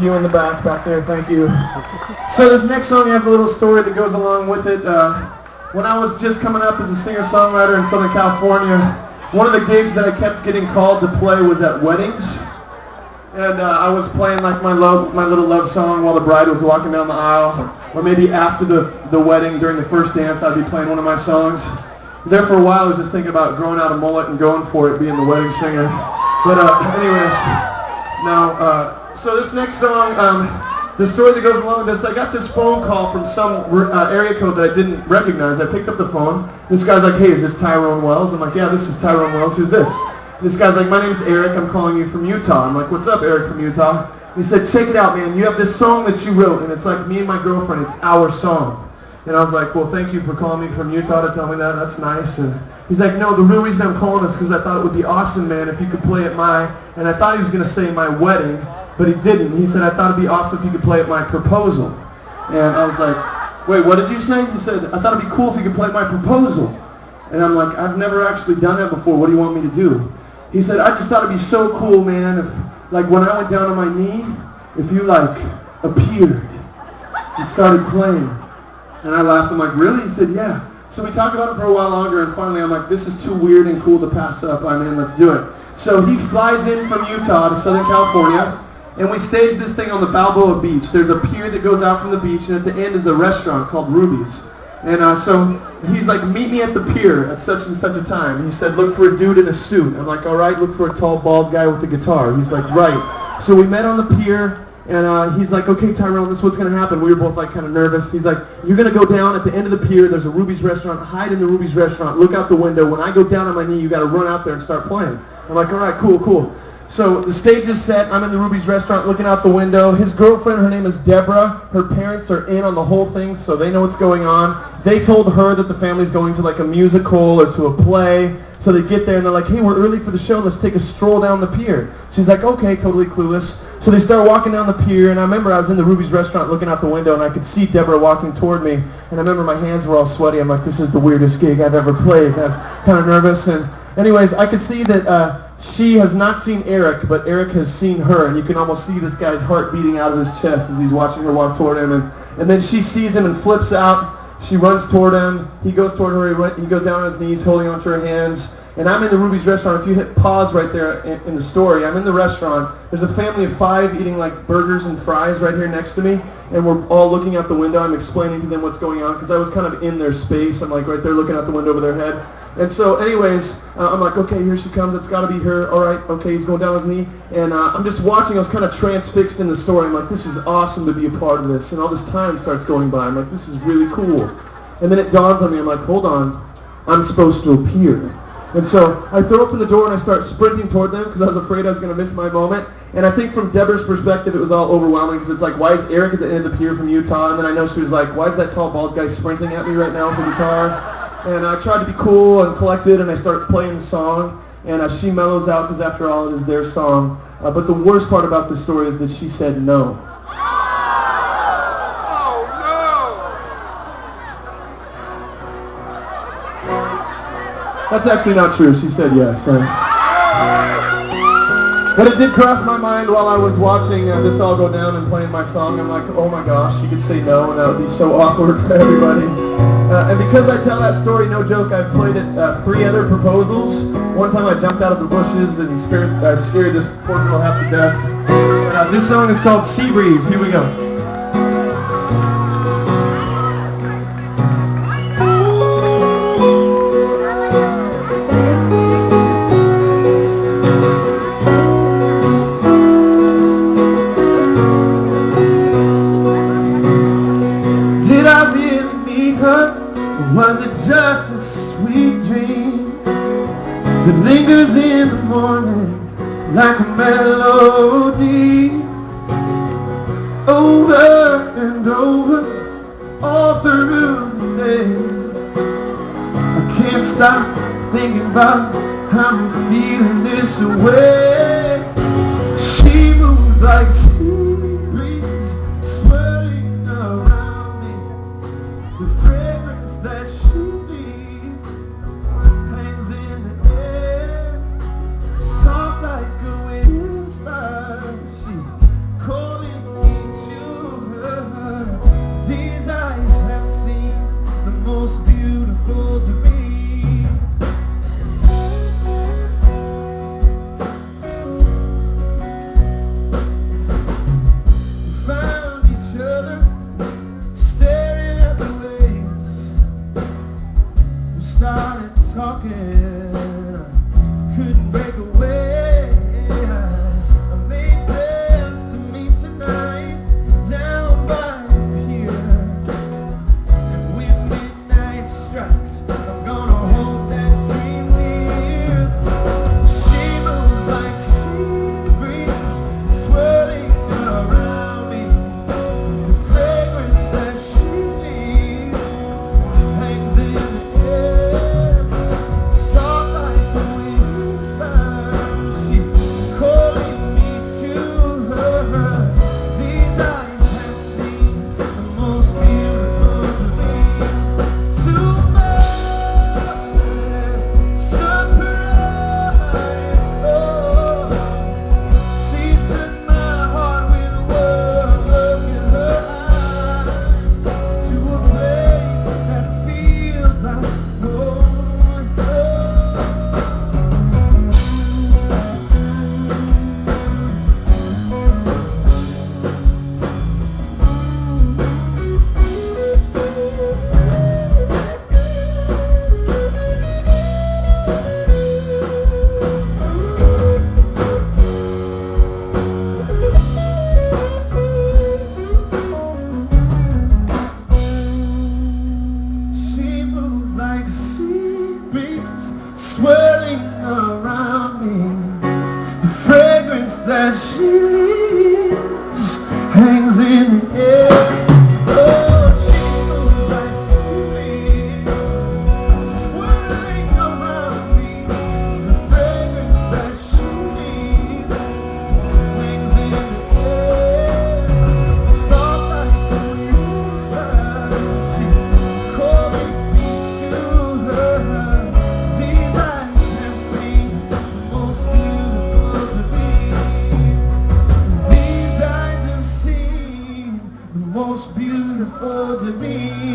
You in the back there, thank you. So this next song has a little story that goes along with it. When I was just coming up as a singer-songwriter in Southern California, one of the gigs that I kept getting called to play was at weddings. And I was playing like my little love song while the bride was walking down the aisle. Or maybe after the wedding, during the first dance, I'd be playing one of my songs. There for a while, I was just thinking about growing out a mullet and going for it, being the wedding singer. But anyways, now, so this next song, the story that goes along with this, I got this phone call from some area code that I didn't recognize. I picked up the phone. This guy's like, hey, is this Tyrone Wells? I'm like, yeah, this is Tyrone Wells. Who's this? This guy's like, my name's Eric. I'm calling you from Utah. I'm like, what's up, Eric from Utah? He said, check it out, man. You have this song that you wrote, and it's like me and my girlfriend. It's our song. And I was like, well, thank you for calling me from Utah to tell me that. That's nice. And he's like, no, the real reason I'm calling is because I thought it would be awesome, man, if you could play at and I thought he was going to say my wedding, but he didn't. He said, I thought it'd be awesome if you could play at my proposal. And I was like, wait, what did you say? He said, I thought it'd be cool if you could play at my proposal. And I'm like, I've never actually done that before. What do you want me to do? He said, I just thought it'd be so cool, man, if, like, when I went down on my knee, if you, like, appeared and started playing. And I laughed. I'm like, really? He said, yeah. So we talked about it for a while longer, and finally I'm like, this is too weird and cool to pass up. I'm in, let's do it. So he flies in from Utah to Southern California, and we stage this thing on the Balboa Beach. There's a pier that goes out from the beach, and at the end is a restaurant called Ruby's. And so he's like, meet me at the pier at such and such a time. He said, look for a dude in a suit. I'm like, all right, look for a tall, bald guy with a guitar. He's like, right. So we met on the pier, and he's like, okay, Tyrone, this is what's going to happen. We were both like kind of nervous. He's like, you're going to go down at the end of the pier. There's a Ruby's restaurant. Hide in the Ruby's restaurant. Look out the window. When I go down on my knee, you got to run out there and start playing. I'm like, all right, cool. So the stage is set. I'm in the Ruby's restaurant looking out the window. His girlfriend, her name is Deborah. Her parents are in on the whole thing, so they know what's going on. They told her that the family's going to like a musical or to a play. So they get there and they're like, hey, we're early for the show. Let's take a stroll down the pier. She's like, okay, totally clueless. So they start walking down the pier, and I remember I was in the Ruby's restaurant looking out the window, and I could see Deborah walking toward me. And I remember my hands were all sweaty. I'm like, this is the weirdest gig I've ever played. I was kind of nervous. And anyways, I could see that she has not seen Eric, but Eric has seen her, and you can almost see this guy's heart beating out of his chest as he's watching her walk toward him. And then she sees him and flips out. She runs toward him. He goes toward her. He goes down on his knees, holding onto her hands. And I'm in the Ruby's restaurant. If you hit pause right there in the story, I'm in the restaurant. There's a family of 5 eating like burgers and fries right here next to me. And we're all looking out the window. I'm explaining to them what's going on because I was kind of in their space. I'm like right there looking out the window over their head. And so anyways, I'm like, okay, here she comes. It's got to be her. All right, okay, he's going down his knee. And I'm just watching. I was kind of transfixed in the story. I'm like, this is awesome to be a part of this. And all this time starts going by. I'm like, this is really cool. And then it dawns on me. I'm like, hold on. I'm supposed to appear. And so I throw open the door and I start sprinting toward them because I was afraid I was going to miss my moment. And I think from Deborah's perspective, it was all overwhelming because it's like, why is Eric at the end of the pier from Utah? And then I know she was like, why is that tall, bald guy sprinting at me right now with the guitar? And I tried to be cool and collected, and I start playing the song. And she mellows out because after all, it is their song. But the worst part about this story is that she said no. That's actually not true. She said yes. But it did cross my mind while I was watching this all go down and playing my song. I'm like, oh my gosh, she could say no, and that would be so awkward for everybody. And because I tell that story, no joke, I've played at 3 other proposals. One time I jumped out of the bushes and scared this poor girl half to death. This song is called Seabreeze. Here we go. Was it just a sweet dream that lingers in the morning like a melody over and over all through the day? I can't stop thinking about how I'm feeling this way. She moves like sea breeze swirling around me. The fragrance that she leaves hangs in the air, soft like a wind star. She's calling hangs in the air. Oh, she moves like Seabreeze, swirling around me. The fragrance that she leaves, wings in the air, soft like the rooster. She calling me to her. These eyes have seen the most beautiful to me. These eyes have seen the most beautiful to me.